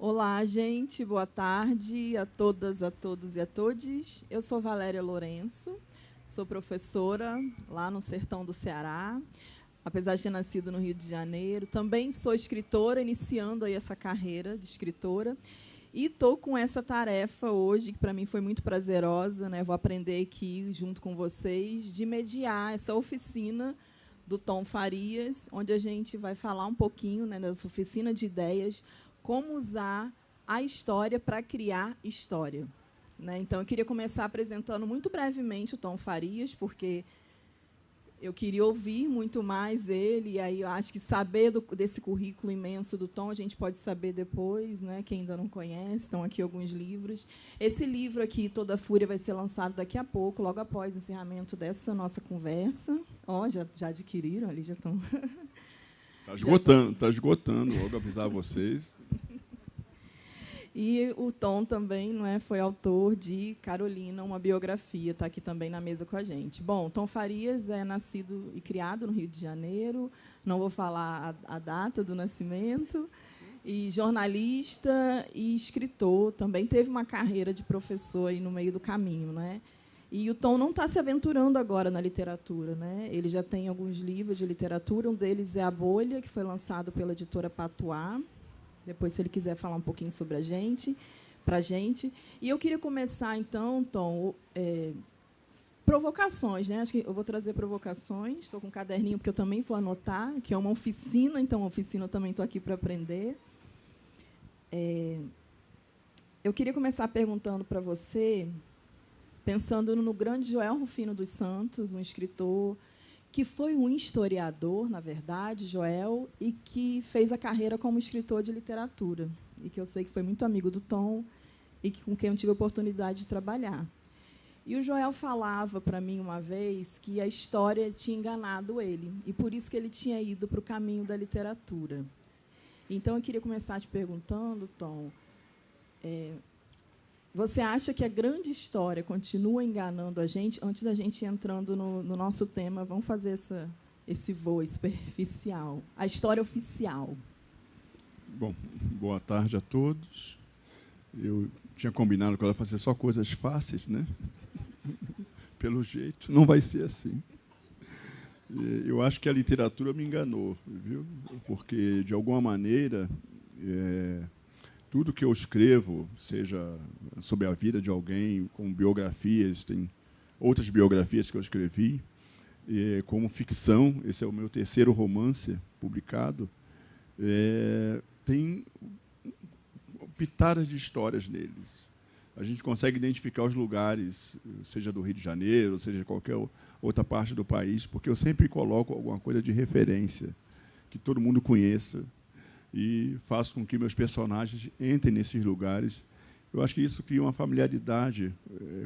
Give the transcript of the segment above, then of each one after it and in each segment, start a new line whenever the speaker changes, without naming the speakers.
Olá, gente. Boa tarde a todas, a todos e a todes. Eu sou Valéria Lourenço, sou professora lá no sertão do Ceará, apesar de ter nascido no Rio de Janeiro. Também sou escritora, iniciando aí essa carreira de escritora. E estou com essa tarefa hoje, que para mim foi muito prazerosa, né? Vou aprender aqui, junto com vocês, de mediar essa oficina do Tom Farias, onde a gente vai falar um pouquinho, né, dessa oficina de ideias, como usar a história para criar história. Né? Então, eu queria começar apresentando muito brevemente o Tom Farias, porque eu queria ouvir muito mais ele, e aí eu acho que saber desse currículo imenso do Tom, a gente pode saber depois, né? Quem ainda não conhece, estão aqui alguns livros. Esse livro aqui, Toda Fúria, vai ser lançado daqui a pouco, logo após o encerramento dessa nossa conversa. Ó, já adquiriram ali, já estão...
Está esgotando, logo avisar vocês.
E o Tom também, não é, foi autor de Carolina, uma biografia, está aqui também na mesa com a gente. Bom, Tom Farias é nascido e criado no Rio de Janeiro, não vou falar a data do nascimento, e jornalista e escritor, também teve uma carreira de professor aí no meio do caminho. Né? E o Tom não está se aventurando agora na literatura. Né? Ele já tem alguns livros de literatura, um deles é A Bolha, que foi lançado pela editora Patuá. Depois, se ele quiser falar um pouquinho sobre para a gente. E eu queria começar, então, Tom, provocações. Né? Acho que eu vou trazer provocações. Estou com um caderninho, porque eu também vou anotar, que é uma oficina, então, a oficina eu também estou aqui para aprender. Eu queria começar perguntando para você, pensando no grande Joel Rufino dos Santos, um escritor que foi um historiador, na verdade, Joel, e que fez a carreira como escritor de literatura, e que eu sei que foi muito amigo do Tom, e com quem eu tive a oportunidade de trabalhar. E o Joel falava para mim uma vez que a história tinha enganado ele, e por isso que ele tinha ido para o caminho da literatura. Então, eu queria começar te perguntando, Tom, você acha que a grande história continua enganando a gente? Antes da gente ir entrando no nosso tema, vamos fazer esse voo superficial. A história oficial.
Bom, boa tarde a todos. Eu tinha combinado com ela fazer só coisas fáceis, né? Pelo jeito, não vai ser assim. Eu acho que a literatura me enganou, viu? Porque, de alguma maneira, tudo que eu escrevo, seja sobre a vida de alguém, como biografias, tem outras biografias que eu escrevi, como ficção, esse é o meu terceiro romance publicado, tem pitadas de histórias neles. A gente consegue identificar os lugares, seja do Rio de Janeiro, seja de qualquer outra parte do país, porque eu sempre coloco alguma coisa de referência, que todo mundo conheça, e faço com que meus personagens entrem nesses lugares. Eu acho que isso cria uma familiaridade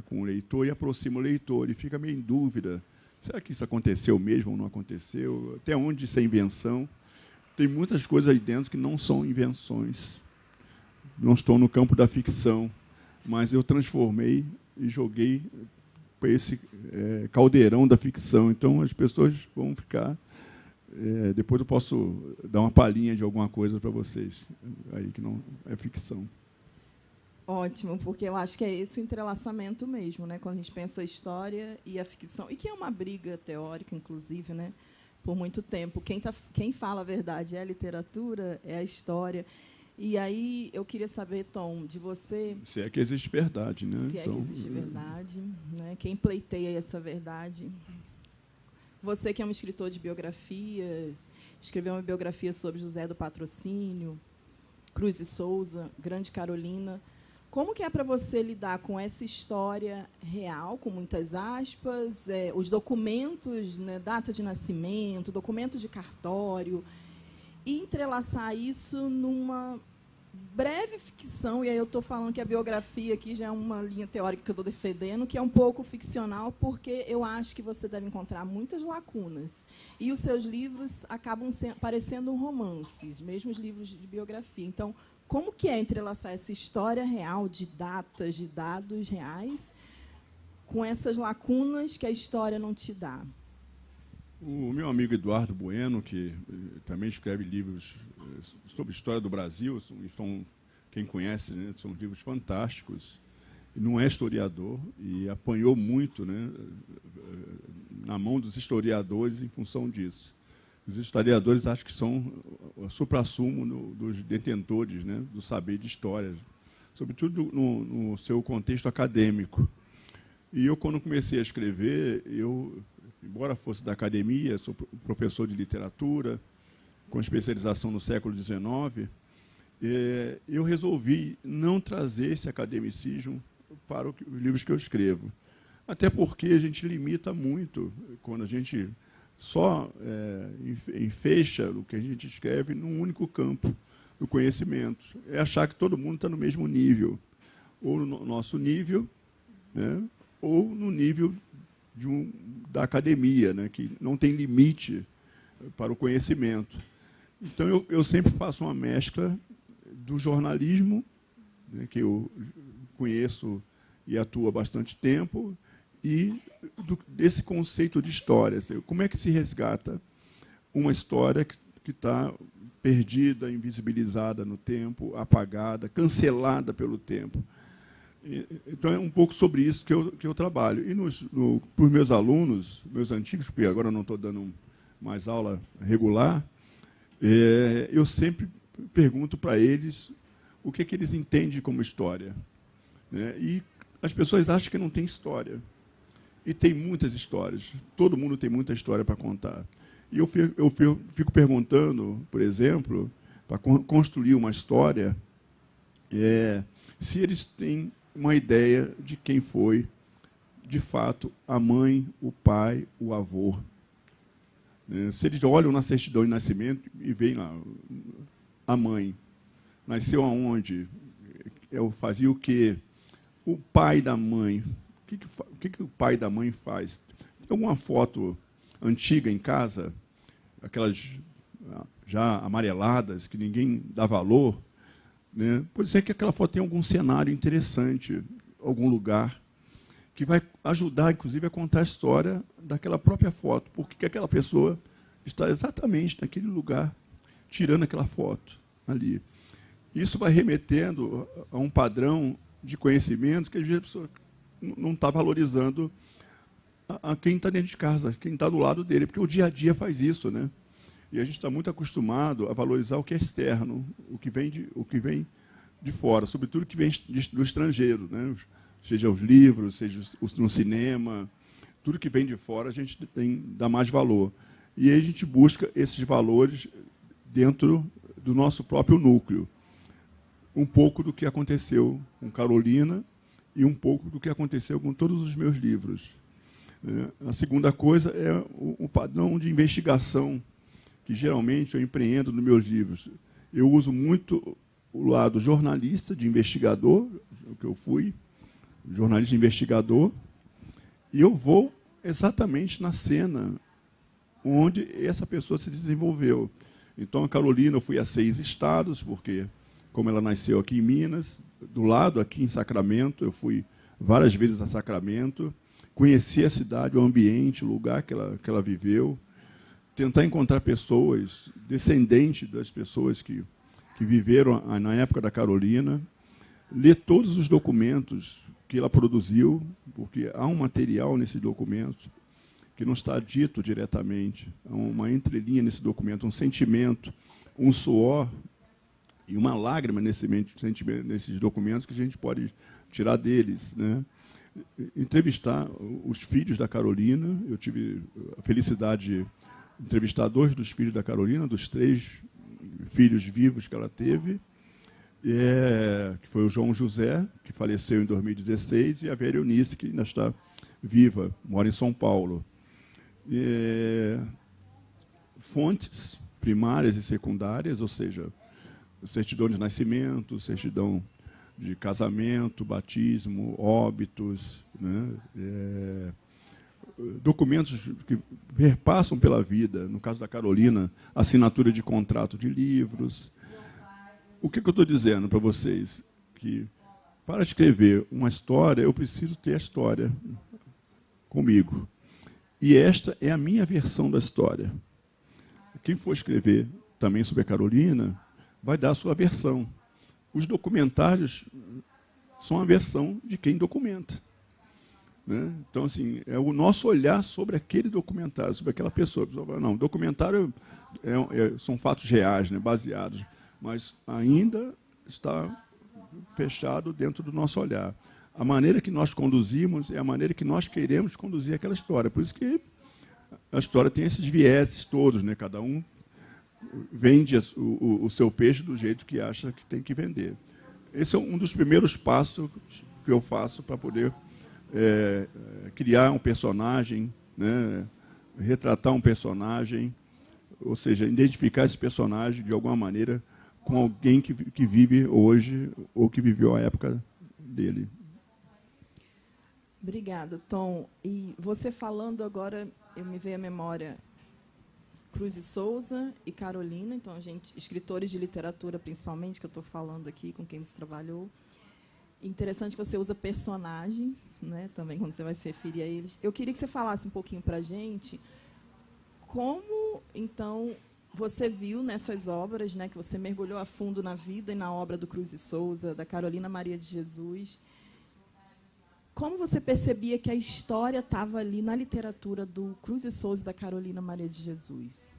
com o leitor e aproxima o leitor. Ele fica meio em dúvida. Será que isso aconteceu mesmo ou não aconteceu? Até onde isso é invenção? Tem muitas coisas aí dentro que não são invenções. Não estão no campo da ficção, mas eu transformei e joguei para esse caldeirão da ficção. Então, as pessoas vão ficar... depois eu posso dar uma palhinha de alguma coisa para vocês, aí que não é ficção.
Ótimo, porque eu acho que é esse o entrelaçamento mesmo, né? Quando a gente pensa a história e a ficção, e que é uma briga teórica, inclusive, né? Por muito tempo. Quem fala a verdade é a literatura, é a história. E aí eu queria saber, Tom, de você...
Se é que existe verdade, né?
Se é que existe verdade, né? Quem pleiteia essa verdade... Você, que é um escritor de biografias, escreveu uma biografia sobre José do Patrocínio, Cruz e Souza, Grande Carolina. Como que é para você lidar com essa história real, com muitas aspas, os documentos, né, data de nascimento, documentos de cartório, e entrelaçar isso numa breve ficção, e aí eu estou falando que a biografia aqui já é uma linha teórica que eu estou defendendo, que é um pouco ficcional, porque eu acho que você deve encontrar muitas lacunas. E os seus livros acabam parecendo romances, mesmo os livros de biografia. Então, como que é entrelaçar essa história real de datas, de dados reais, com essas lacunas que a história não te dá?
O meu amigo Eduardo Bueno, que também escreve livros sobre história do Brasil, quem conhece, né, são livros fantásticos. Não é historiador e apanhou muito, né, na mão dos historiadores em função disso. Os historiadores acho que são o suprassumo dos detentores, né, do saber de história, sobretudo no seu contexto acadêmico. E eu, quando comecei a escrever, embora fosse da academia, sou professor de literatura, com especialização no século XIX, eu resolvi não trazer esse academicismo para os livros que eu escrevo. Até porque a gente limita muito quando a gente só fecha o que a gente escreve num único campo do conhecimento. É achar que todo mundo está no mesmo nível, ou no nosso nível, né, ou no nível da academia, né, que não tem limite para o conhecimento. Então, eu sempre faço uma mescla do jornalismo, né, que eu conheço e atuo há bastante tempo, e desse conceito de história. Como é que se resgata uma história que está perdida, invisibilizada no tempo, apagada, cancelada pelo tempo? Então, é um pouco sobre isso que eu trabalho. E para os meus alunos, meus antigos, porque agora eu não estou dando mais aula regular, eu sempre pergunto para eles o que eles entendem como história, né? E as pessoas acham que não tem história. E tem muitas histórias. Todo mundo tem muita história para contar. E eu fico perguntando, por exemplo, para construir uma história, se eles têm uma ideia de quem foi, de fato, a mãe, o pai, o avô. Se eles olham na certidão de nascimento e veem lá, a mãe nasceu aonde, fazia o quê? O pai da mãe, o que o pai da mãe faz? Tem alguma foto antiga em casa, aquelas já amareladas, que ninguém dá valor, né? Pode ser que aquela foto tenha algum cenário interessante, algum lugar, que vai ajudar, inclusive, a contar a história daquela própria foto, porque aquela pessoa está exatamente naquele lugar, tirando aquela foto ali. Isso vai remetendo a um padrão de conhecimento que, às vezes, a pessoa não está valorizando a quem está dentro de casa, quem está do lado dele, porque o dia a dia faz isso, né? E a gente está muito acostumado a valorizar o que é externo, o que vem de fora, sobretudo o que vem do estrangeiro, né? Seja os livros, seja no cinema, tudo que vem de fora a gente dá mais valor. E aí a gente busca esses valores dentro do nosso próprio núcleo. Um pouco do que aconteceu com Carolina e um pouco do que aconteceu com todos os meus livros. A segunda coisa é o padrão de investigação que, geralmente, eu empreendo nos meus livros. Eu uso muito o lado jornalista, de investigador, o que eu fui, jornalista investigador, e eu vou exatamente na cena onde essa pessoa se desenvolveu. Então, a Carolina, eu fui a 6 estados, porque, como ela nasceu aqui em Minas, do lado, aqui em Sacramento, eu fui várias vezes a Sacramento, conheci a cidade, o ambiente, o lugar que ela viveu, tentar encontrar pessoas, descendentes das pessoas que viveram na época da Carolina, ler todos os documentos que ela produziu, porque há um material nesse documento que não está dito diretamente, há uma entrelinha nesse documento, um sentimento, um suor e uma lágrima nesses documentos que a gente pode tirar deles, né? Entrevistar os filhos da Carolina, eu tive a felicidade de entrevistar 2 dos filhos da Carolina, dos 3 filhos vivos que ela teve, que foi o João José, que faleceu em 2016, e a Vera Eunice, que ainda está viva, mora em São Paulo. Fontes primárias e secundárias, ou seja, certidão de nascimento, certidão de casamento, batismo, óbitos, né? Documentos que perpassam pela vida, no caso da Carolina, assinatura de contrato de livros. O que eu estou dizendo para vocês? Que para escrever uma história, eu preciso ter a história comigo. E esta é a minha versão da história. Quem for escrever também sobre a Carolina vai dar a sua versão. os documentários são a versão de quem documenta. Né? Então, assim, é o nosso olhar sobre aquele documentário, sobre aquela pessoa. Não, documentário são fatos reais, né, baseados, mas ainda está fechado dentro do nosso olhar. A maneira que nós conduzimos é a maneira que nós queremos conduzir aquela história. Por isso que a história tem esses vieses todos, né? Cada um vende o seu peixe do jeito que acha que tem que vender. Esse é um dos primeiros passos que eu faço para poder criar um personagem, né? Retratar um personagem, ou seja, identificar esse personagem de alguma maneira com alguém que vive hoje ou que viveu a época dele.
Obrigada, Tom. E você falando agora, eu me veio à memória Cruz e Souza e Carolina, então, escritores de literatura, principalmente, que eu estou falando aqui, com quem você trabalhou. Interessante que você usa personagens, né, também, quando você vai se referir a eles. Eu queria que você falasse um pouquinho para a gente como, então, você viu nessas obras, né, que você mergulhou a fundo na vida e na obra do Cruz e Souza, da Carolina Maria de Jesus, como você percebia que a história estava ali na literatura do Cruz e Souza e da Carolina Maria de Jesus?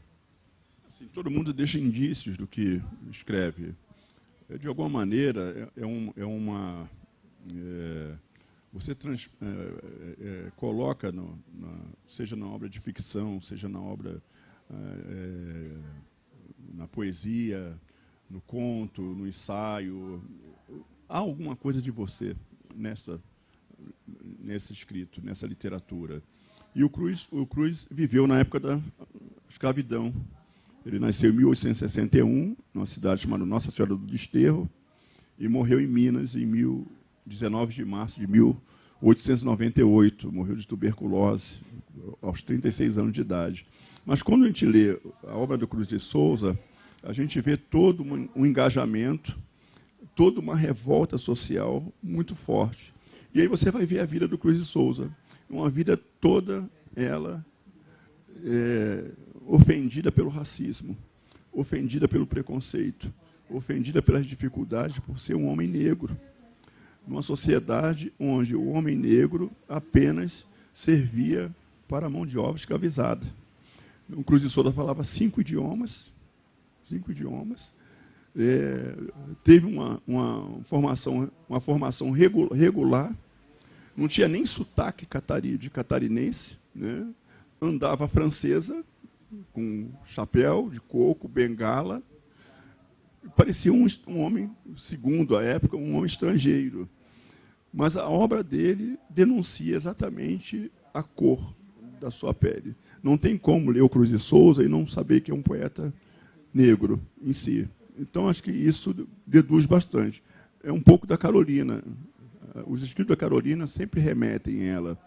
Assim, todo mundo deixa indícios do que escreve. De alguma maneira, você coloca, seja na obra de ficção, seja na obra, na poesia, no conto, no ensaio, há alguma coisa de você nesse escrito, nessa literatura. E o Cruz viveu na época da escravidão. Ele nasceu em 1861, numa cidade chamada Nossa Senhora do Desterro, e morreu em Minas em 19 de março de 1898. Morreu de tuberculose, aos 36 anos de idade. Mas, quando a gente lê a obra do Cruz de Souza, a gente vê todo um engajamento, toda uma revolta social muito forte. E aí você vai ver a vida do Cruz de Souza, uma vida toda ela ofendida pelo racismo, ofendida pelo preconceito, ofendida pelas dificuldades por ser um homem negro, numa sociedade onde o homem negro apenas servia para a mão de obra escravizada. O Cruz de Souza falava 5 idiomas, teve uma formação regular, não tinha nem sotaque de catarinense, né? Andava francesa, com chapéu de coco, bengala, parecia um homem, segundo a época, um homem estrangeiro. Mas a obra dele denuncia exatamente a cor da sua pele. Não tem como ler o Cruz de Souza e não saber que é um poeta negro em si. Então, acho que isso deduz bastante. É um pouco da Carolina. Os escritos da Carolina sempre remetem ela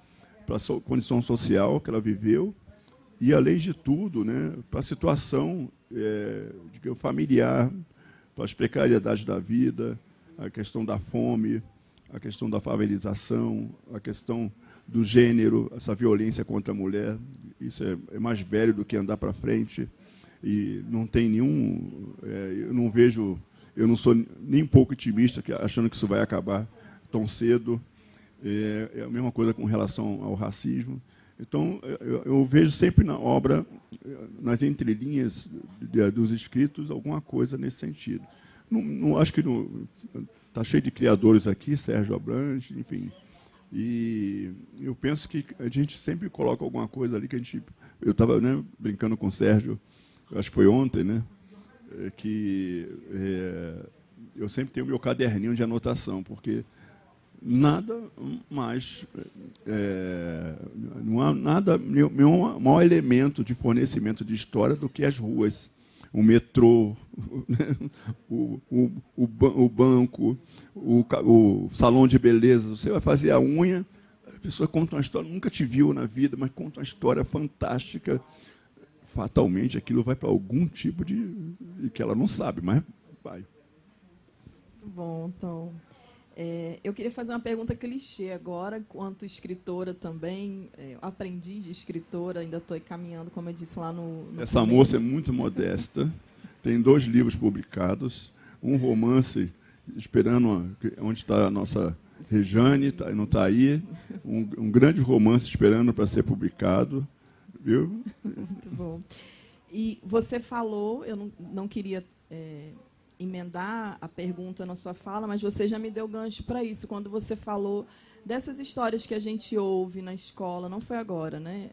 para a condição social que ela viveu e, além de tudo, né, para a situação familiar, para as precariedades da vida, a questão da fome, a questão da favelização, a questão do gênero, essa violência contra a mulher. Isso é mais velho do que andar para frente. E não tem nenhum... eu não sou nem um pouco otimista achando que isso vai acabar tão cedo. É a mesma coisa com relação ao racismo. Então, eu vejo sempre na obra, nas entrelinhas dos escritos, alguma coisa nesse sentido. Não acho que está cheio de criadores aqui, Sérgio Abrantes, enfim. E eu penso que a gente sempre coloca alguma coisa ali que a gente... Eu estava, né, brincando com o Sérgio, acho que foi ontem, né, eu sempre tenho o meu caderninho de anotação, porque nada mais, não há nada, nenhum maior elemento de fornecimento de história do que as ruas, o metrô, o banco, o salão de beleza. Você vai fazer a unha, a pessoa conta uma história, nunca te viu na vida, mas conta uma história fantástica. Fatalmente, aquilo vai para algum tipo de que ela não sabe, mas vai.
Muito bom, então. Eu queria fazer uma pergunta clichê agora, quanto escritora também, aprendiz de escritora, ainda estou caminhando, como eu disse lá no
Essa
começo.
moça é muito modesta, tem 2 livros publicados, um romance esperando onde está a nossa Rejane, não está aí, um grande romance esperando para ser publicado, viu?
Muito bom. E você falou, eu não queria emendar a pergunta na sua fala, mas você já me deu gancho para isso, quando você falou dessas histórias que a gente ouve na escola, não foi agora, né?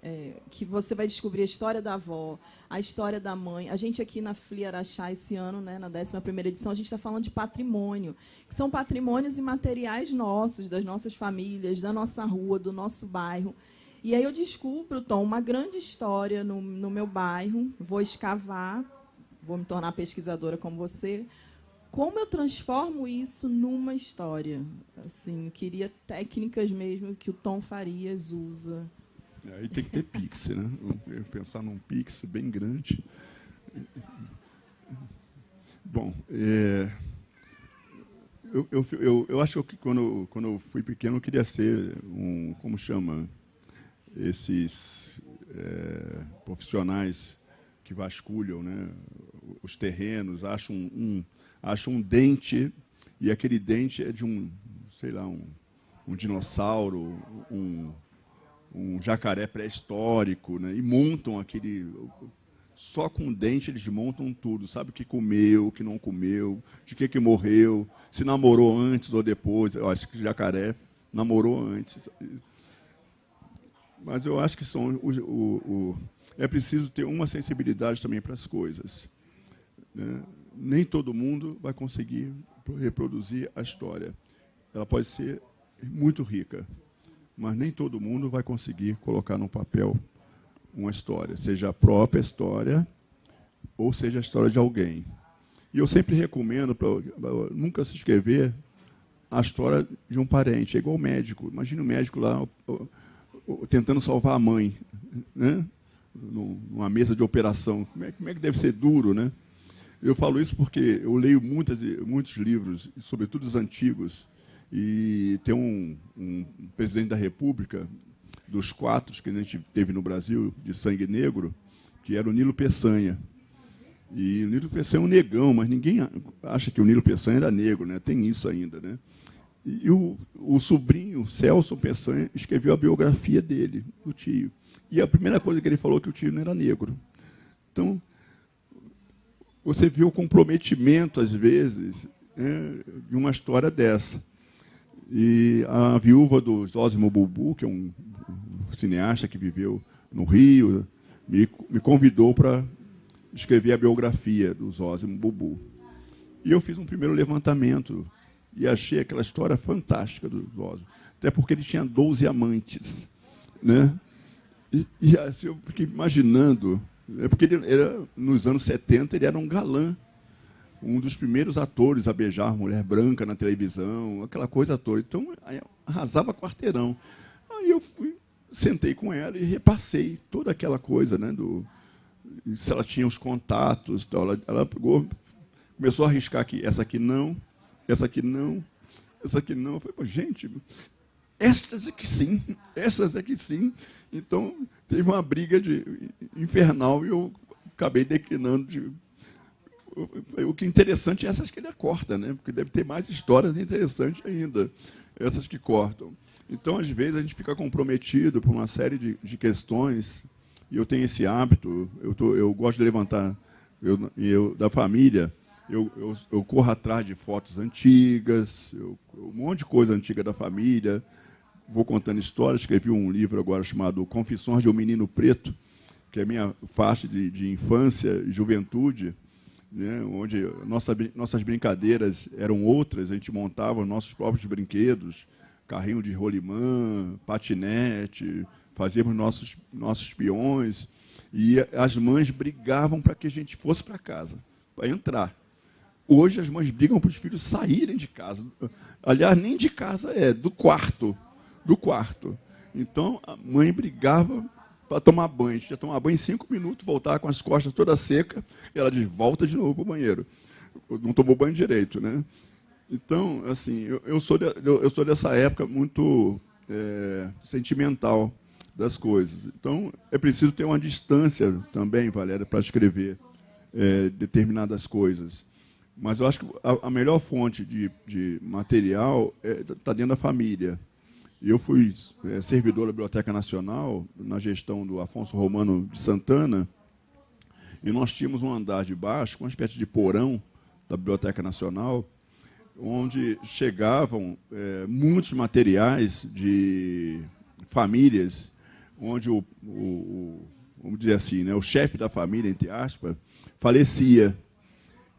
Que você vai descobrir a história da avó, a história da mãe. A gente aqui na FLI Araxá, esse ano, né, na 11ª edição, a gente está falando de patrimônio, que são patrimônios imateriais nossos, das nossas famílias, da nossa rua, do nosso bairro. E aí eu descubro, Tom, uma grande história no meu bairro, vou escavar, vou me tornar pesquisadora como você. Como eu transformo isso numa história? Assim, eu queria técnicas mesmo que o Tom Farias usa.
Aí tem que ter Pix, né? Pensar num Pix bem grande. Bom, eu acho que quando eu fui pequeno eu queria ser como chama, esses profissionais que vasculham, né, os terrenos, acham um dente, e aquele dente é de sei lá, um dinossauro, um jacaré pré-histórico, né? E montam aquele... Só com o dente eles montam tudo, sabe o que comeu, o que não comeu, de que morreu, se namorou antes ou depois. Eu acho que o jacaré namorou antes. Mas eu acho que é preciso ter uma sensibilidade também para as coisas, né? Nem todo mundo vai conseguir reproduzir a história. Ela pode ser muito rica, mas nem todo mundo vai conseguir colocar no papel uma história, seja a própria história ou seja a história de alguém. E eu sempre recomendo para nunca se escrever a história de um parente. É igual o médico. Imagina o médico lá tentando salvar a mãe, né? Numa mesa de operação. Como é que deve ser duro, né? Eu falo isso porque eu leio muitos livros, sobretudo os antigos, e tem um presidente da República, dos 4 que a gente teve no Brasil, de sangue negro, que era o Nilo Peçanha. E o Nilo Peçanha é um negão, mas ninguém acha que o Nilo Peçanha era negro, né? Tem isso ainda, né? E o sobrinho, Celso Peçanha, escreveu a biografia dele, do tio. E a primeira coisa que ele falou que o tio não era negro. Então, você vê o comprometimento, às vezes, de uma história dessa. E a viúva do Zósimo Bubu, que é um cineasta que viveu no Rio, me convidou para escrever a biografia do Zósimo Bubu. E eu fiz um primeiro levantamento e achei aquela história fantástica do Zósimo, até porque ele tinha 12 amantes, né? E assim, eu fiquei imaginando, porque ele nos anos 70 ele era um galã, um dos primeiros atores a beijar mulher branca na televisão, aquela coisa toda. Então, arrasava quarteirão. Aí eu sentei com ela e repassei toda aquela coisa, né, se ela tinha os contatos. Tal. Ela pegou, começou a arriscar aqui, essa aqui não, essa aqui não, essa aqui não. Eu falei, gente, essas aqui sim, essas aqui sim. Então, teve uma briga infernal e eu acabei declinando o que é interessante é essas que ele corta, né? Porque deve ter mais histórias interessantes ainda, essas que cortam. Então, às vezes, a gente fica comprometido por uma série de questões, e eu tenho esse hábito, eu gosto de levantar, da família, eu corro atrás de fotos antigas, um monte de coisa antiga da família, vou contando histórias, escrevi um livro agora chamado Confissões de um Menino Preto, que é a minha faixa de infância e juventude, né, onde nossas brincadeiras eram outras, a gente montava os nossos próprios brinquedos, carrinho de rolimã, patinete, fazíamos nossos peões, e as mães brigavam para que a gente fosse para casa, para entrar. Hoje as mães brigam para os filhos saírem de casa. Aliás, nem de casa, do quarto. Do quarto. Então, a mãe brigava para tomar banho. A gente ia tomar banho em 5 minutos, voltava com as costas toda seca, e ela diz, volta de novo para o banheiro. Não tomou banho direito, né? Então, assim, eu sou dessa época muito sentimental das coisas. Então, é preciso ter uma distância também, Valéria, para escrever determinadas coisas. Mas eu acho que a melhor fonte de material está dentro da família. Eu fui servidor da Biblioteca Nacional, na gestão do Afonso Romano de Santana, e nós tínhamos um andar de baixo, uma espécie de porão da Biblioteca Nacional, onde chegavam muitos materiais de famílias, onde vamos dizer assim, né, o chefe da família, entre aspas, falecia.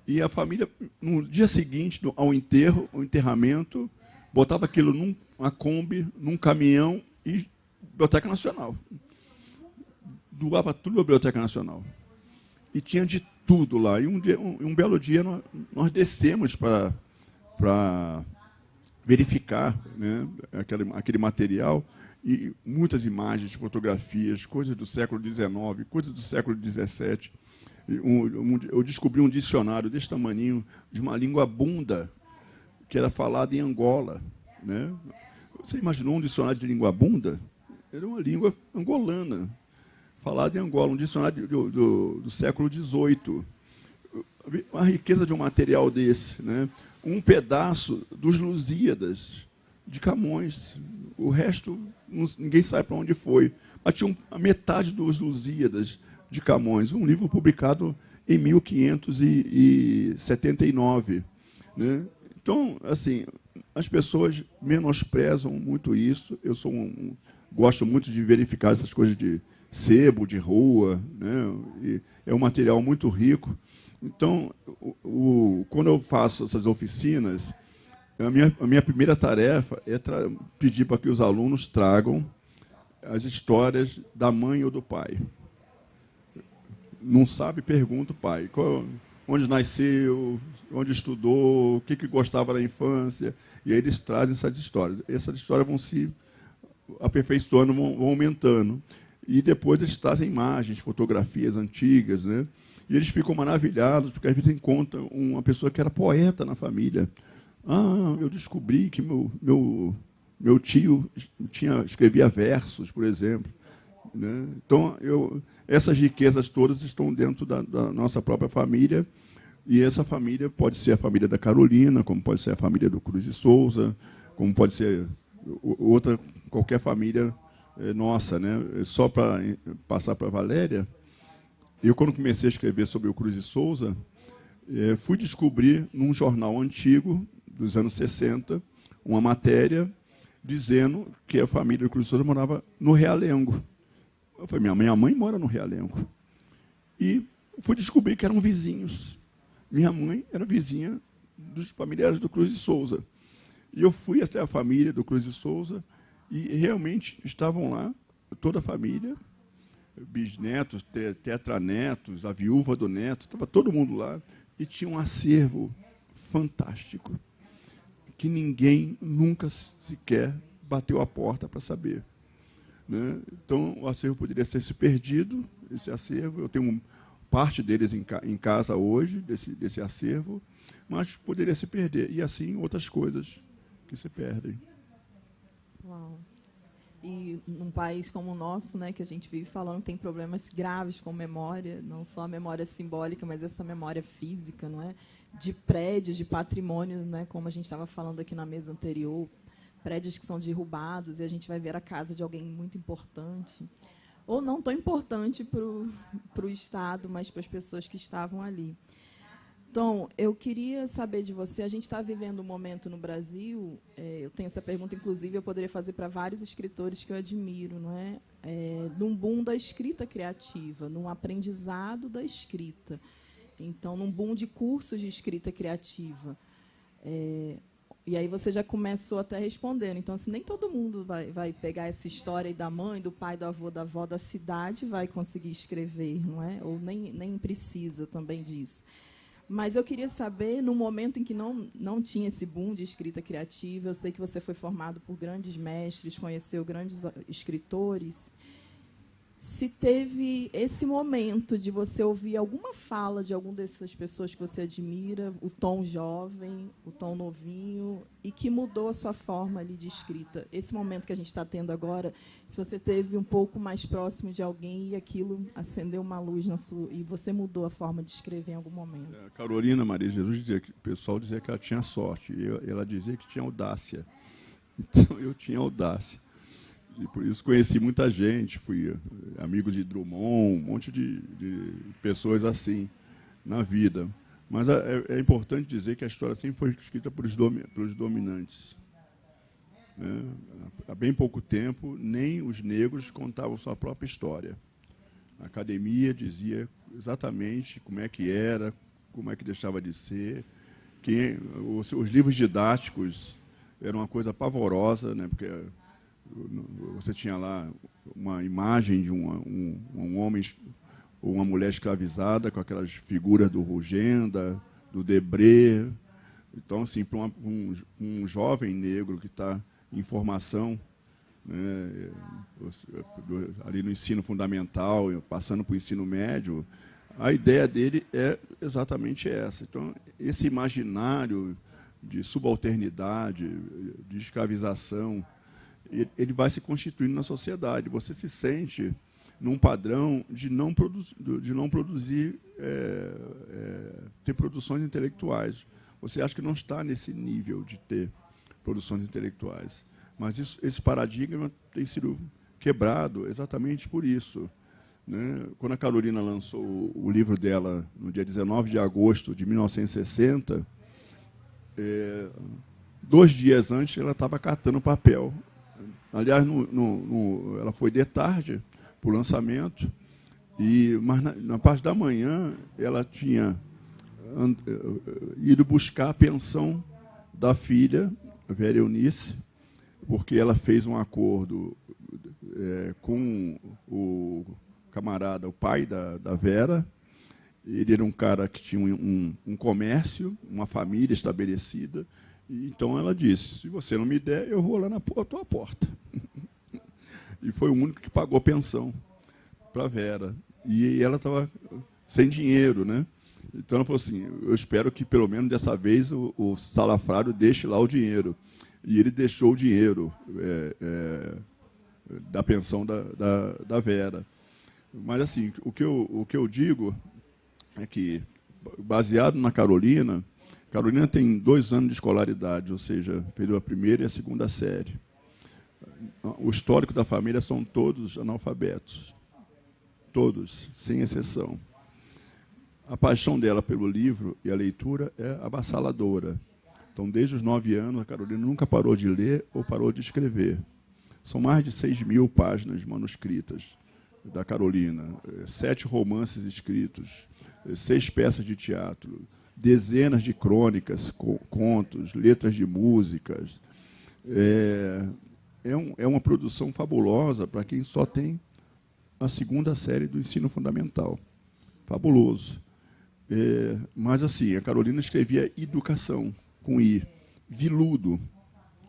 E a família, no dia seguinte, ao enterramento, botava aquilo numa Kombi, num caminhão e Biblioteca Nacional. Doava tudo à Biblioteca Nacional. E tinha de tudo lá. E um belo dia nós descemos para verificar, né, aquele material, e muitas imagens, fotografias, coisas do século XIX, coisas do século XVII. Eu descobri um dicionário desse tamaninho, de uma língua bunda, que era falada em Angola. Né? Você imaginou um dicionário de língua bunda? Era uma língua angolana, falada em Angola, um dicionário do século XVIII. A riqueza de um material desse. Né? Um pedaço dos Lusíadas, de Camões. O resto, ninguém sabe para onde foi. Mas tinha a metade dos Lusíadas de Camões, um livro publicado em 1579. Né? Então, assim, as pessoas menosprezam muito isso. Eu gosto muito de verificar essas coisas de sebo, de rua. Né? E é um material muito rico. Então, quando eu faço essas oficinas, a minha primeira tarefa é pedir para que os alunos tragam as histórias da mãe ou do pai. Não sabe, pergunta o pai. Onde nasceu, onde estudou, o que gostava na infância. E aí eles trazem essas histórias. Essas histórias vão se aperfeiçoando, vão aumentando. E depois eles trazem imagens, fotografias antigas. Né? E eles ficam maravilhados, porque às vezes encontram uma pessoa que era poeta na família. Eu descobri que meu tio escrevia versos, por exemplo. Né? Então, essas riquezas todas estão dentro da nossa própria família, e essa família pode ser a família da Carolina, como pode ser a família do Cruz de Souza, como pode ser qualquer família nossa. Né? Só para passar para a Valéria, eu, quando comecei a escrever sobre o Cruz de Souza, fui descobrir num jornal antigo, dos anos 60, uma matéria dizendo que a família do Cruz de Souza morava no Realengo. Eu falei, minha mãe mora no Realengo. E fui descobrir que eram vizinhos. Minha mãe era vizinha dos familiares do Cruz de Souza. E eu fui até a família do Cruz de Souza e realmente estavam lá, toda a família, bisnetos, tetranetos, a viúva do neto, estava todo mundo lá, e tinha um acervo fantástico, que ninguém nunca sequer bateu a porta para saber. Né? Então, o acervo poderia ter se perdido, esse acervo. Eu tenho parte deles em casa hoje, desse acervo, mas poderia se perder. E, assim, outras coisas que se perdem.
Uau. E num país como o nosso, né, que a gente vive falando, tem problemas graves com memória, não só a memória simbólica, mas essa memória física, não é? De prédios, de patrimônio, né, como a gente estava falando aqui na mesa anterior, prédios que são derrubados e a gente vai ver a casa de alguém muito importante, ou não tão importante para o Estado, mas para as pessoas que estavam ali. Tom, eu queria saber de você, a gente está vivendo um momento no Brasil, eu tenho essa pergunta, inclusive, eu poderia fazer para vários escritores que eu admiro, não é? Num boom da escrita criativa, num aprendizado da escrita. Então, num boom de cursos de escrita criativa. E aí você já começou até respondendo. Então, assim, nem todo mundo vai pegar essa história aí da mãe, do pai, do avô, da avó, da cidade, vai conseguir escrever, não é? Ou nem precisa também disso. Mas eu queria saber, no momento em que não tinha esse boom de escrita criativa, eu sei que você foi formado por grandes mestres, conheceu grandes escritores, se teve esse momento de você ouvir alguma fala de alguma dessas pessoas que você admira, o tom jovem, o tom novinho, e que mudou a sua forma ali de escrita. Esse momento que a gente está tendo agora, se você teve um pouco mais próximo de alguém e aquilo acendeu uma luz na sua, e você mudou a forma de escrever em algum momento.
A Carolina Maria Jesus dizia que o pessoal dizia que ela tinha sorte, e ela dizia que tinha audácia. Então eu tinha audácia. E por isso conheci muita gente, fui amigo de Drummond, um monte de pessoas assim na vida. Mas é importante dizer que a história sempre foi escrita pelos dominantes. Né? Há bem pouco tempo, nem os negros contavam sua própria história. A academia dizia exatamente como é que era, como é que deixava de ser. Os livros didáticos eram uma coisa pavorosa, né? Porque você tinha lá uma imagem de um homem ou uma mulher escravizada com aquelas figuras do Rugenda, do Debré. Então, assim, para um jovem negro que está em formação, né, ali no ensino fundamental, passando para o ensino médio, a ideia dele é exatamente essa. Então, esse imaginário de subalternidade, de escravização, ele vai se constituindo na sociedade. Você se sente num padrão de não produzir, ter produções intelectuais. Você acha que não está nesse nível de ter produções intelectuais. Mas esse paradigma tem sido quebrado exatamente por isso. Né? Quando a Carolina lançou o livro dela, no dia 19 de agosto de 1960, 2 dias antes ela estava catando papel. Aliás, ela foi de tarde para o lançamento, mas na parte da manhã ela tinha ido buscar a pensão da filha, a Vera Eunice, porque ela fez um acordo com o camarada, o pai da Vera. Ele era um cara que tinha um comércio, uma família estabelecida. Então ela disse, se você não me der, eu vou lá na tua porta. E foi o único que pagou pensão para a Vera. E ela estava sem dinheiro, né? Então ela falou assim, eu espero que pelo menos dessa vez o salafrário deixe lá o dinheiro. E ele deixou o dinheiro da pensão da Vera. Mas assim, o que eu digo é que, baseado na Carolina tem 2 anos de escolaridade, ou seja, fez a primeira e a segunda série. O histórico da família são todos analfabetos. Todos, sem exceção. A paixão dela pelo livro e a leitura é avassaladora. Então, desde os 9 anos, a Carolina nunca parou de ler ou parou de escrever. São mais de 6.000 páginas manuscritas da Carolina, 7 romances escritos, 6 peças de teatro, dezenas de crônicas, contos, letras de músicas. É uma produção fabulosa para quem só tem a 2ª série do ensino fundamental. Fabuloso. Mas, assim, a Carolina escrevia educação, com I, viludo,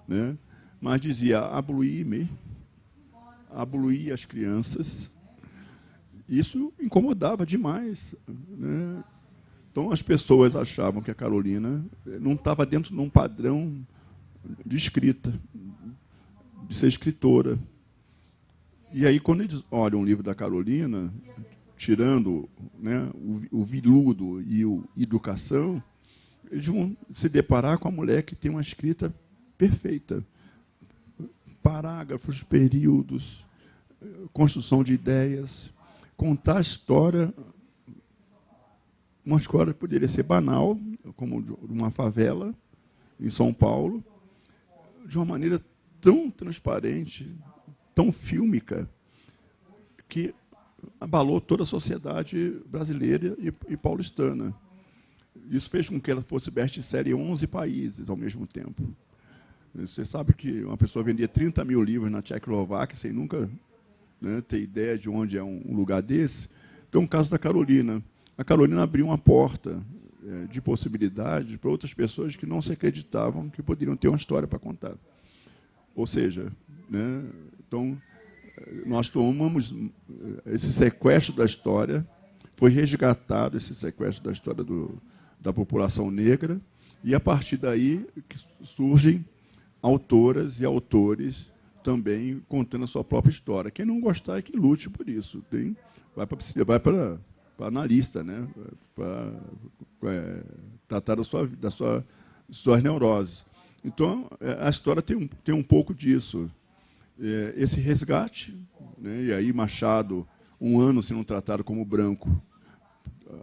né? Mas dizia abluir as crianças. Isso incomodava demais, né? Então, as pessoas achavam que a Carolina não estava dentro de um padrão de escrita, de ser escritora. E aí, quando eles olham o livro da Carolina, tirando, né, o viludo e o educação, eles vão se deparar com a mulher que tem uma escrita perfeita. Parágrafos, períodos, construção de ideias, contar a história. Uma história que poderia ser banal, como de uma favela em São Paulo, de uma maneira tão transparente, tão fílmica, que abalou toda a sociedade brasileira e paulistana. Isso fez com que ela fosse best-seller em 11 países ao mesmo tempo. Você sabe que uma pessoa vendia 30 mil livros na Tchecoslováquia sem nunca, né, ter ideia de onde é um lugar desse. Então, o caso da Carolina. A Carolina abriu uma porta de possibilidades para outras pessoas que não se acreditavam que poderiam ter uma história para contar. Ou seja, né, então, nós tomamos esse sequestro da história, foi resgatado esse sequestro da história da população negra, e, a partir daí, surgem autoras e autores também contando a sua própria história. Quem não gostar é que lute por isso. Vai para analista, né? Para tratar das suas neuroses. Então, a história tem um pouco disso. Esse resgate, né? E aí Machado, um ano sendo tratado como branco,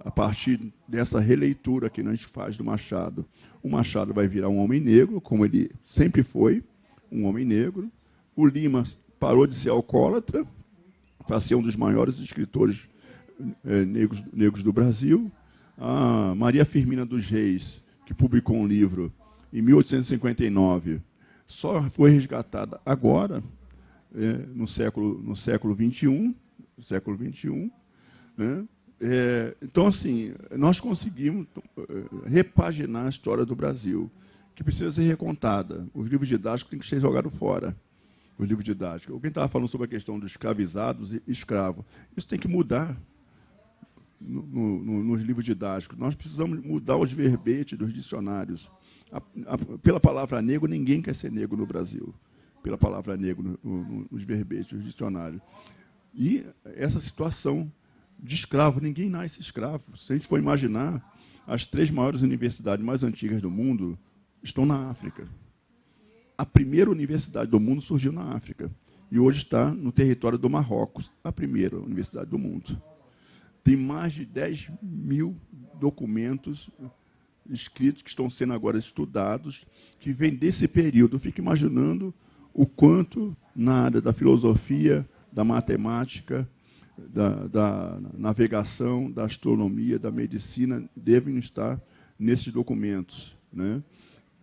a partir dessa releitura que a gente faz do Machado, o Machado vai virar um homem negro, como ele sempre foi, um homem negro. O Lima parou de ser alcoólatra para ser um dos maiores escritores negros do Brasil. A Maria Firmina dos Reis, que publicou um livro em 1859, só foi resgatada agora, no século XXI, né? Então, assim, nós conseguimos repaginar a história do Brasil, que precisa ser recontada. Os livros didáticos têm que ser jogados fora. Os livros didáticos. Alguém estava falando sobre a questão dos escravizados e escravos. Isso tem que mudar nos livros didáticos. Nós precisamos mudar os verbetes dos dicionários. Pela palavra negro, ninguém quer ser negro no Brasil. Pela palavra negro nos verbetes dos dicionários. E essa situação de escravo, ninguém nasce escravo. Se a gente for imaginar, as 3 maiores universidades mais antigas do mundo estão na África. A primeira universidade do mundo surgiu na África e hoje está no território do Marrocos, a primeira universidade do mundo. Tem mais de 10 mil documentos escritos que estão sendo agora estudados, que vêm desse período. Eu fico imaginando o quanto na área da filosofia, da matemática, da navegação, da astronomia, da medicina, devem estar nesses documentos, né?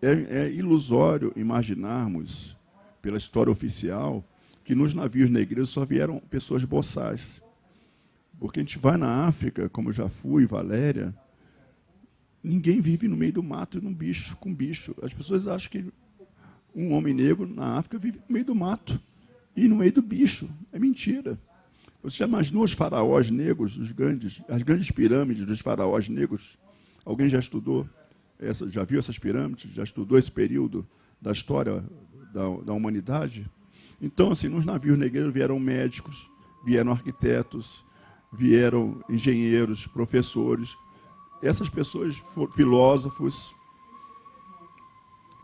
É ilusório imaginarmos, pela história oficial, que nos navios negreiros só vieram pessoas boçais. Porque a gente vai na África, como eu já fui, Valéria, ninguém vive no meio do mato com bicho. As pessoas acham que um homem negro na África vive no meio do mato e no meio do bicho. É mentira. Você já imaginou os faraós negros, as grandes pirâmides dos faraós negros? Alguém já estudou? Já viu essas pirâmides? Já estudou esse período da história da humanidade? Então, assim, nos navios negreiros vieram médicos, vieram arquitetos, vieram engenheiros, professores. Essas pessoas, filósofos,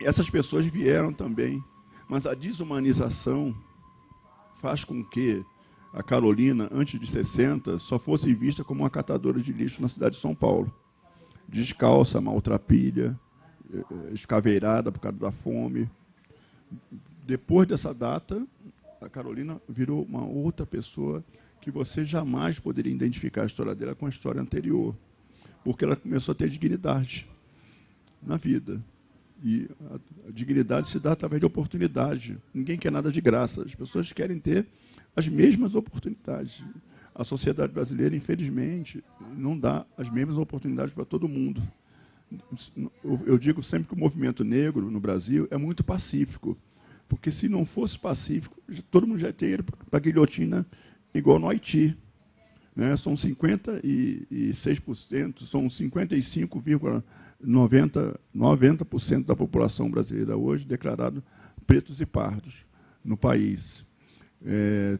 essas pessoas vieram também. Mas a desumanização faz com que a Carolina, antes de 60, só fosse vista como uma catadora de lixo na cidade de São Paulo. Descalça, maltrapilha, escaveirada por causa da fome. Depois dessa data, a Carolina virou uma outra pessoa que você jamais poderia identificar a história dela com a história anterior, porque ela começou a ter dignidade na vida. E a dignidade se dá através de oportunidade. Ninguém quer nada de graça. As pessoas querem ter as mesmas oportunidades. A sociedade brasileira, infelizmente, não dá as mesmas oportunidades para todo mundo. Eu digo sempre que o movimento negro no Brasil é muito pacífico, porque se não fosse pacífico, todo mundo já teria ido para a guilhotina igual no Haiti. Né? São 56%, são 55,90% da população brasileira hoje declarado pretos e pardos no país.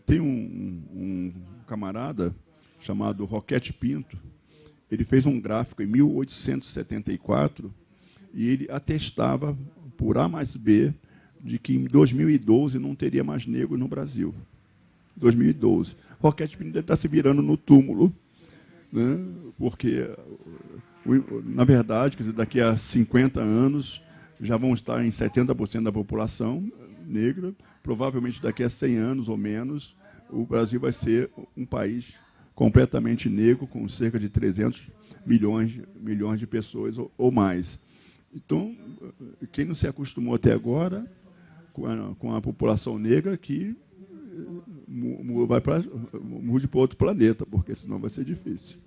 Tem um camarada chamado Roquete Pinto, ele fez um gráfico em 1874 e ele atestava, por A mais B, de que em 2012 não teria mais negro no Brasil. 2012. Roquete Pinto está se virando no túmulo, né? Porque, na verdade, quer dizer, daqui a 50 anos já vão estar em 70% da população negra. Provavelmente daqui a 100 anos ou menos, o Brasil vai ser um país completamente negro, com cerca de 300 milhões de pessoas ou mais. Então, quem não se acostumou até agora com a população negra, que mude para outro planeta, porque senão vai ser difícil.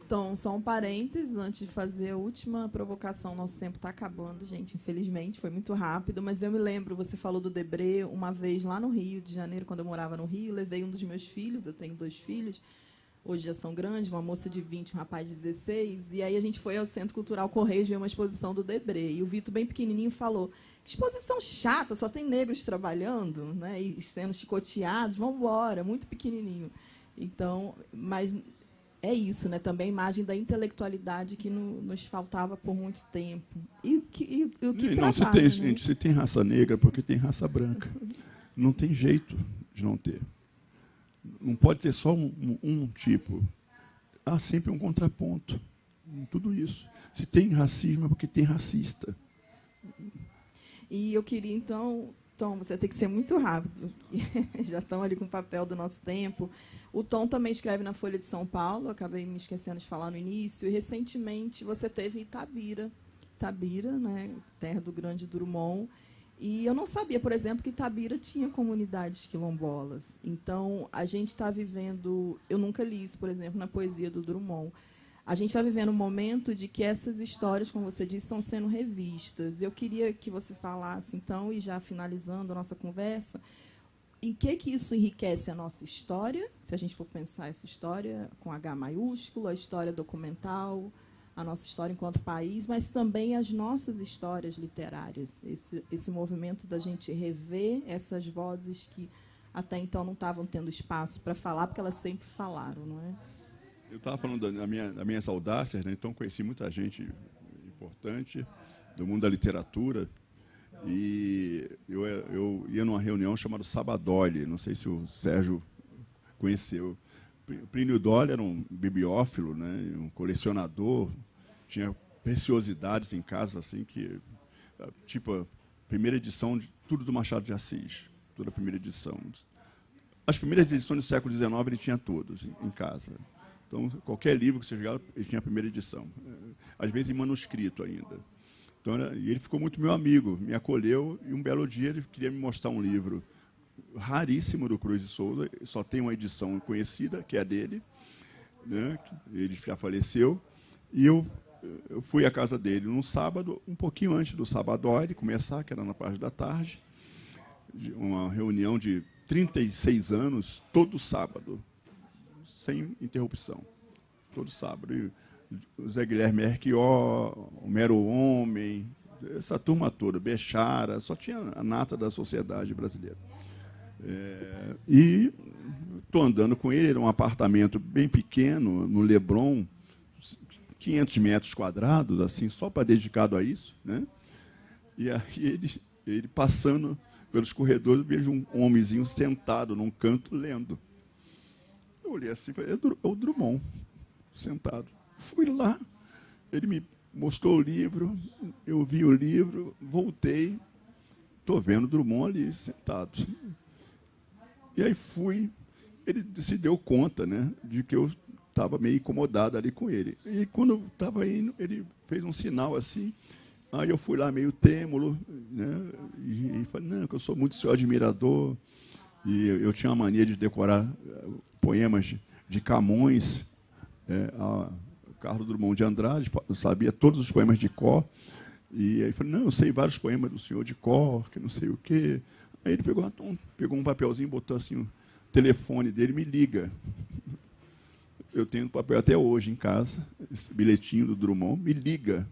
Então, só um parênteses, antes de fazer a última provocação, nosso tempo está acabando, gente, infelizmente, foi muito rápido, mas eu me lembro, você falou do Debré, uma vez lá no Rio de Janeiro, quando eu morava no Rio, levei um dos meus filhos, eu tenho 2 filhos, hoje já são grandes, uma moça de 20, um rapaz de 16, e aí a gente foi ao Centro Cultural Correios ver uma exposição do Debré, e o Vitor, bem pequenininho, falou: que exposição chata, só tem negros trabalhando, né, e sendo chicoteados, vamos embora, muito pequenininho. Então, mas é isso, né? Também a imagem da intelectualidade que nos faltava por muito tempo. E o que
não,
trabalha,
se tem raça negra, porque tem raça branca. Não tem jeito de não ter. Não pode ter só um tipo. Há sempre um contraponto em tudo isso. Se tem racismo, é porque tem racista.
E eu queria, então, Tom, você tem que ser muito rápido, porque já estão ali com o papel do nosso tempo. O Tom também escreve na Folha de São Paulo, acabei me esquecendo de falar no início, e recentemente você teve Itabira, né, terra do grande Drummond, e eu não sabia, por exemplo, que Itabira tinha comunidades quilombolas. Então, a gente está vivendo, eu nunca li isso, por exemplo, na poesia do Drummond, a gente está vivendo um momento de que essas histórias, como você disse, estão sendo revistas. Eu queria que você falasse, então, e já finalizando a nossa conversa, em que isso enriquece a nossa história, se a gente for pensar essa história com H maiúsculo, a história documental, a nossa história enquanto país, mas também as nossas histórias literárias, esse movimento da gente rever essas vozes que até então não estavam tendo espaço para falar, porque elas sempre falaram, não é?
Eu estava falando das minhas audácias, né? Então conheci muita gente importante do mundo da literatura, e eu ia numa reunião chamada Sabadoli, não sei se o Sérgio conheceu. Plínio Dolly era um bibliófilo, né, um colecionador, tinha preciosidades em casa, assim, que, tipo, a primeira edição de tudo do Machado de Assis, toda a primeira edição. As primeiras edições do século XIX ele tinha todos em casa. Então, qualquer livro que você chegava, ele tinha a primeira edição. Às vezes em manuscrito ainda. Então, e ele ficou muito meu amigo, me acolheu, e um belo dia ele queria me mostrar um livro raríssimo do Cruz de Souza, só tem uma edição conhecida, que é a dele, né? Ele já faleceu, e eu fui à casa dele num sábado, um pouquinho antes do Sabadori começar, que era na parte da tarde, uma reunião de 36 anos, todo sábado, sem interrupção, todo sábado. E o Zé Guilherme Erquió, o Mero Homem, essa turma toda, Bechara, só tinha a nata da sociedade brasileira. E estou andando com ele, era um apartamento bem pequeno, no Leblon, 500 metros quadrados, assim, só para dedicado a isso, né? E aí ele passando pelos corredores, eu vejo um homenzinho sentado num canto lendo. Eu olhei assim e falei: é o Drummond, sentado. Fui lá, ele me mostrou o livro, eu vi o livro, voltei, estou vendo o Drummond ali, sentado. E aí ele se deu conta, né, de que eu estava meio incomodado ali com ele. E quando eu estava indo, ele fez um sinal assim, aí eu fui lá meio trêmulo, né, e falei: não, que eu sou muito seu admirador, e eu tinha uma mania de decorar poemas de Camões, Carlos Drummond de Andrade, eu sabia todos os poemas de cor, e aí falei: não, eu sei vários poemas do senhor de cor, que não sei o quê. Aí ele pegou um papelzinho, botou assim o telefone dele, me liga. Eu tenho o papel até hoje em casa, esse bilhetinho do Drummond, me liga.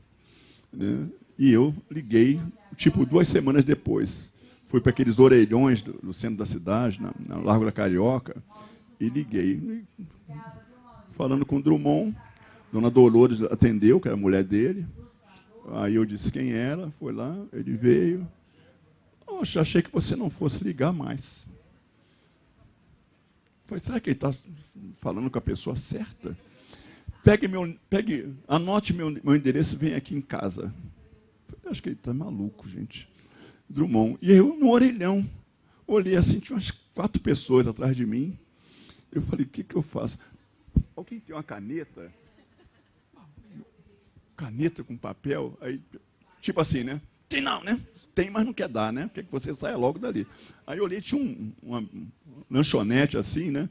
Né? E eu liguei, tipo, 2 semanas depois. Fui para aqueles orelhões do centro da cidade, na Largo da Carioca, e liguei. Falando com o Drummond, Dona Dolores atendeu, que era a mulher dele. Aí eu disse quem era, foi lá, ele veio. Poxa, achei que você não fosse ligar mais. Falei: será que ele está falando com a pessoa certa? Anote meu endereço e vem aqui em casa. Falei: acho que ele está maluco, gente. Drummond. E eu, no orelhão, olhei assim, tinha umas 4 pessoas atrás de mim. Eu falei: o que eu faço? Alguém tem uma caneta? Caneta com papel? Aí, tipo assim, né? Tem não, né? Tem, mas não quer dar, né? Quer que você saia logo dali. Aí eu olhei, tinha uma lanchonete assim, né?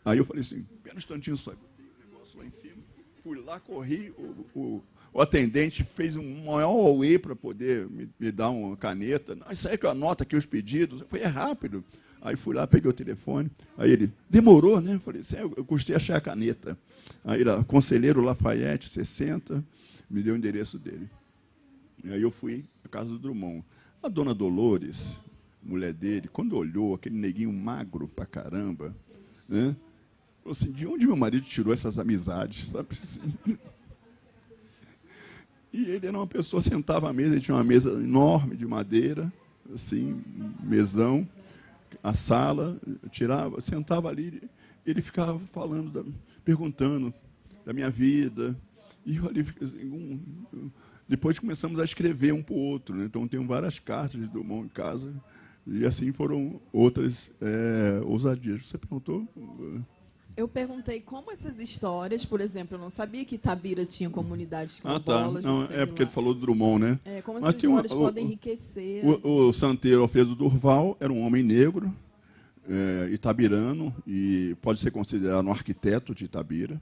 Aí eu falei assim: pera um instantinho só, tem um negócio lá em cima. Fui lá, corri, o atendente fez um maior auê para poder me dar uma caneta. Isso aí que eu anoto aqui os pedidos. Foi rápido. Aí fui lá, peguei o telefone. Aí ele, demorou, né? Falei, eu custei achar a caneta. Aí ele, Conselheiro Lafayette, 60, me deu o endereço dele. E aí eu fui à casa do Drummond. A dona Dolores, mulher dele, quando olhou aquele neguinho magro pra caramba, né? Falou assim, de onde meu marido tirou essas amizades? Sabe? E ele era uma pessoa, sentava à mesa, ele tinha uma mesa enorme de madeira, assim, mesão, a sala, tirava, sentava ali, ele ficava falando, perguntando da minha vida, e eu ali, assim, depois começamos a escrever um para o outro, né? Então tenho várias cartas de Drummond em casa, e assim foram outras ousadias. Você perguntou?
Eu perguntei como essas histórias, por exemplo, eu não sabia que Itabira tinha comunidades
Tá.
quilombolas.
Não, é porque ele falou do Drummond, né?
Como essas histórias podem enriquecer.
O santeiro Alfredo Durval era um homem negro, itabirano, e pode ser considerado um arquiteto de Itabira.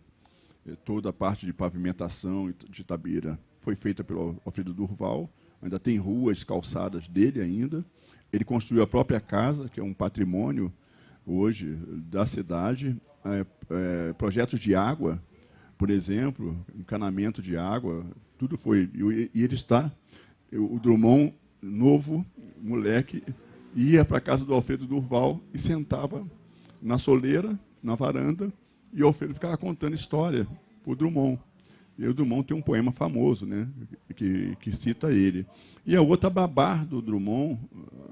Toda a parte de pavimentação de Itabira foi feita pelo Alfredo Durval. Ainda tem ruas, calçadas dele ainda. Ele construiu a própria casa, que é um patrimônio hoje da cidade. Projetos de água, por exemplo, encanamento de água, tudo foi. E ele está, o Drummond, novo, moleque, ia para a casa do Alfredo Durval e sentava na soleira, na varanda, e o Alfredo ficava contando história para o Drummond. E o Drummond tem um poema famoso, né, que cita ele. E a outra babá do Drummond,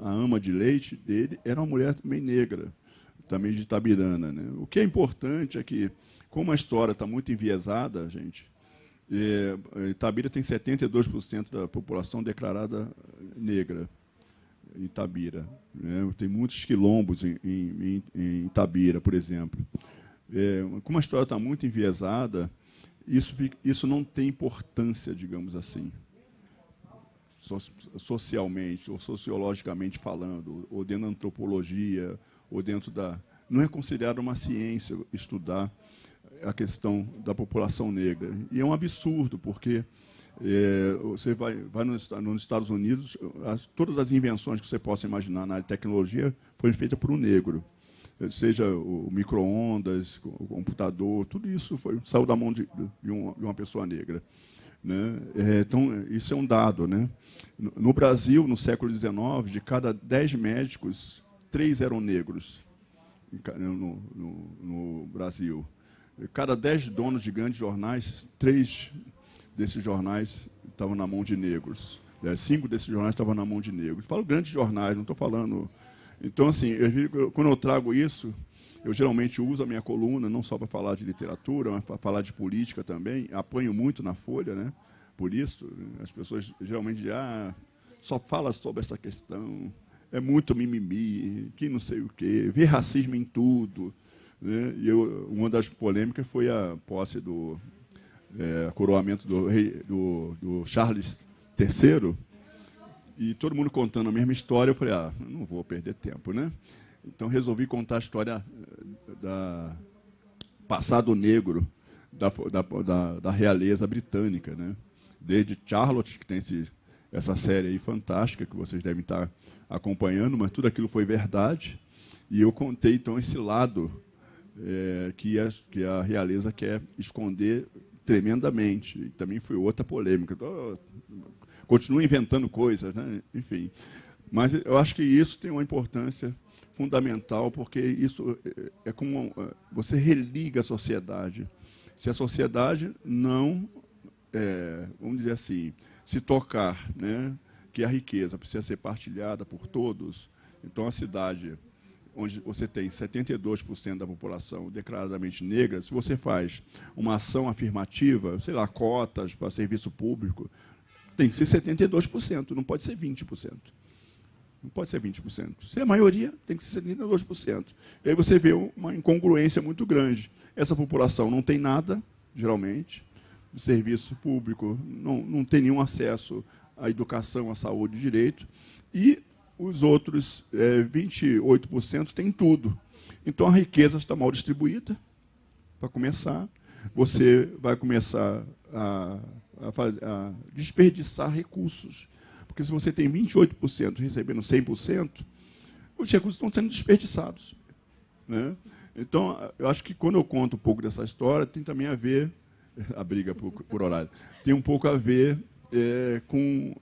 a ama de leite dele, era uma mulher também negra, também de Itabirana, né? O que é importante é que, como a história está muito enviesada, gente, Itabira tem 72% da população declarada negra, em Itabira, né? Tem muitos quilombos em Itabira, por exemplo. Como a história está muito enviesada, isso não tem importância, digamos assim, socialmente ou sociologicamente falando, ou dentro da antropologia, ou dentro da... Não é considerado uma ciência estudar a questão da população negra. E é um absurdo, porque você vai nos Estados Unidos, todas as invenções que você possa imaginar na área de tecnologia foram feitas por um negro. Seja o micro-ondas, o computador, tudo isso saiu da mão de uma pessoa negra, né? Então, isso é um dado, né? No Brasil, no século XIX, de cada 10 médicos, 3 eram negros no Brasil. Cada 10 donos de grandes jornais, 3 desses jornais estavam na mão de negros. 5 desses jornais estavam na mão de negros. Falo grandes jornais, não estou falando... Então, assim, quando eu trago isso, eu geralmente uso a minha coluna, não só para falar de literatura, mas para falar de política também. Apanho muito na Folha, né? Por isso, as pessoas geralmente dizem, só fala sobre essa questão, é muito mimimi, que não sei o quê, vê racismo em tudo, né? E uma das polêmicas foi a posse do coroamento do Charles III, e todo mundo contando a mesma história. Eu falei, não vou perder tempo, né? Então resolvi contar a história da passado negro da realeza britânica, né? Desde Charlotte, que tem essa série aí fantástica que vocês devem estar acompanhando, mas tudo aquilo foi verdade. E eu contei então esse lado que a realeza quer esconder tremendamente. E também foi outra polêmica. Continua inventando coisas, né? Enfim. Mas eu acho que isso tem uma importância fundamental, porque isso é como você religa a sociedade. Se a sociedade não, vamos dizer assim, se tocar, né, que a riqueza precisa ser partilhada por todos, então a cidade onde você tem 72% da população declaradamente negra, se você faz uma ação afirmativa, sei lá, cotas para serviço público, tem que ser 72%, não pode ser 20%. Não pode ser 20%. Se é a maioria, tem que ser 72%. E aí você vê uma incongruência muito grande. Essa população não tem nada, geralmente, de serviço público, não tem nenhum acesso à educação, à saúde, direito, e os outros 28% têm tudo. Então, a riqueza está mal distribuída, para começar, você vai começar a desperdiçar recursos. Porque se você tem 28% recebendo 100%, os recursos estão sendo desperdiçados, né? Então, eu acho que quando eu conto um pouco dessa história, tem também a ver, a briga por horário, tem um pouco a ver com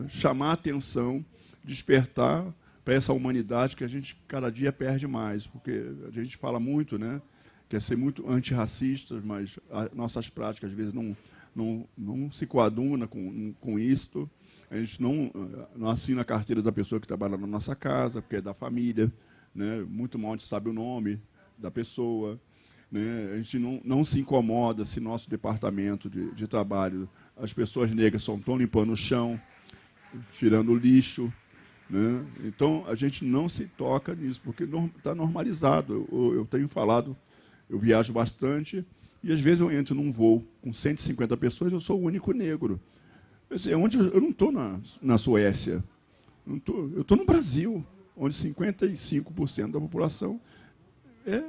chamar a atenção, despertar para essa humanidade que a gente cada dia perde mais, porque a gente fala muito, né, quer ser muito antirracista, mas nossas práticas às vezes não se coadunam com isto. A gente não assina a carteira da pessoa que trabalha na nossa casa, porque é da família, né? Muito mal a gente sabe o nome da pessoa, né? A gente não se incomoda se nosso departamento de trabalho, as pessoas negras estão limpando o chão, tirando o lixo, né? Então, a gente não se toca nisso, porque está normalizado. Eu tenho falado, eu viajo bastante, e às vezes eu entro num voo com 150 pessoas, eu sou o único negro. Eu não estou na Suécia, eu estou no Brasil, onde 55% da população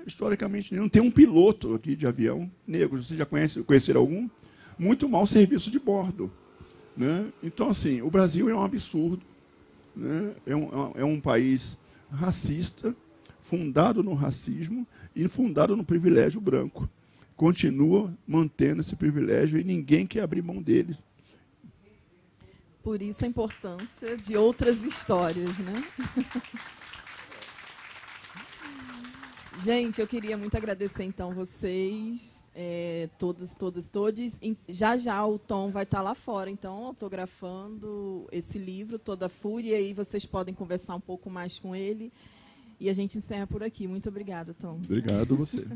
historicamente, não tem um piloto aqui de avião negro. Vocês já conheceram algum? Muito mau serviço de bordo, né? Então, assim, o Brasil é um absurdo, né? É um país racista, fundado no racismo e fundado no privilégio branco. Continua mantendo esse privilégio e ninguém quer abrir mão dele.
Por isso a importância de outras histórias, né? Gente, eu queria muito agradecer, então, vocês, todos. Já o Tom vai estar lá fora, então, autografando esse livro, Toda a Fúria, e vocês podem conversar um pouco mais com ele. E a gente encerra por aqui. Muito obrigada, Tom.
Obrigado a você.